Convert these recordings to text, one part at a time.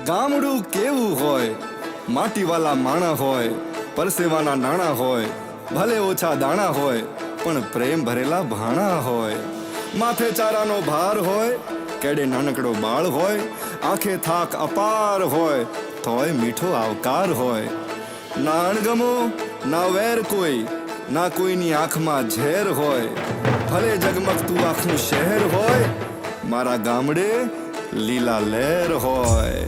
ગામડું કેવું હોય, માટીવાલા માણા હોય, પરસેવાના નાણા હોય, ભલે ઓછા દાણા હોય પણ પ્રેમ ભરેલા ભાણા હોય. માથે ચારાનો ભાર હોય, કેડે નાનકડો બાળ હોય, આંખે થાક અપાર હોય તોય મીઠો આવકાર હોય. ના અણગમો ના વેર કોઈ, ના કોઈની આંખમાં ઝેર હોય, ભલે જગમગતું આખું શહેર હોય, મારા ગામડે લીલા લહેર હોય.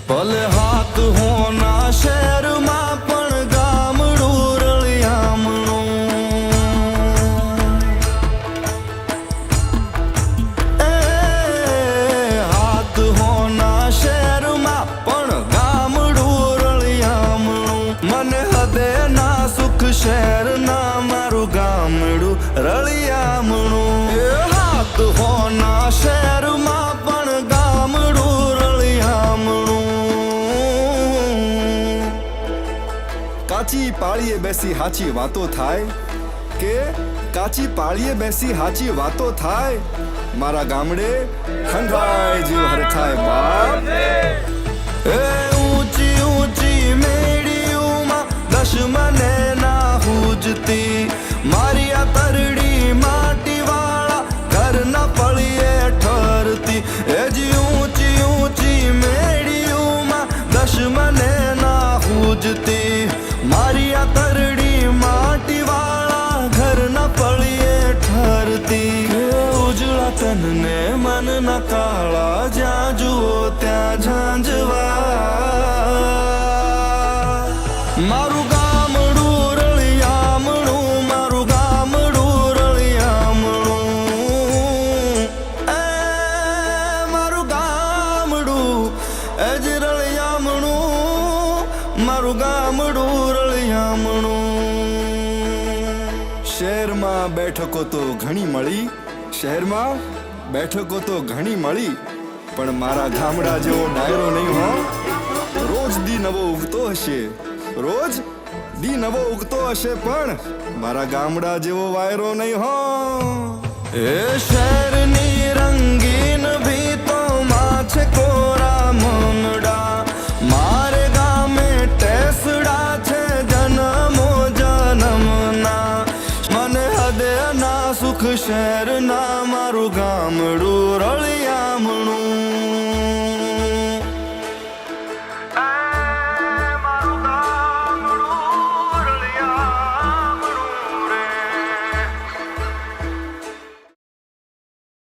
ભલે હાથ હોના શહેરમાં પણ ગામડું રળિયામણું. હાથ હોના શહેરમાં પણ ગામડું રળિયામણું. મને હદે ના સુખ શહેરના મારું ગામડું રળિયામણું. હાથ હોના શહેરમાં પણ ગામડું રળિયામણું. કાચી પાળીએ બેસી હાચી વાતો થાય કે કાચી પાળીએ બેસી હાચી વાતો થાય. મારા ગામડે ખંડાય જીવ હરખાય બાપ. એ ઊંચી ઊંચી મેડીઓમાં દશમને ના હુજતી, મારી આ તરડી માટીવાળા ઘરના પળીએ ઠરતી. એ જી ઊંચી ઊંચી મેડીઓમાં દશમને ના હુજતી, મારી આ તરડી માટીવાળા ઘરના પળીએ ઠરતી. ઉજળા તનને મનના કાળા જ્યાં જુઓ ત્યાં ઝાંઝવા. મારું ગામડું રળિયામણું, મારું ગામડું રળિયામણું. એ મારું ગામડું એ જ રળિયામણું, મારું ગામડું રળિયામણું. શહેરમાં બેઠકો તો ઘણી મળી, શહેરમાં બેઠકો તો ઘણી મળી, પણ મારા ગામડા જેવો ડાયરો નહીં હો. રોજ દી નવો ઉગતો હશે, રોજ દી નવો ઉગતો હશે, પણ મારા ગામડા જેવો વાયરો નહીં હો. એ શહેરની રંગીન ભીતોમાં છે કોરા મનડા, મારે ગામે ટેસડા છે જન્મો જન્મના. મને હદે ના સુખ શહેરના મારું ગામડું રળિયામણું.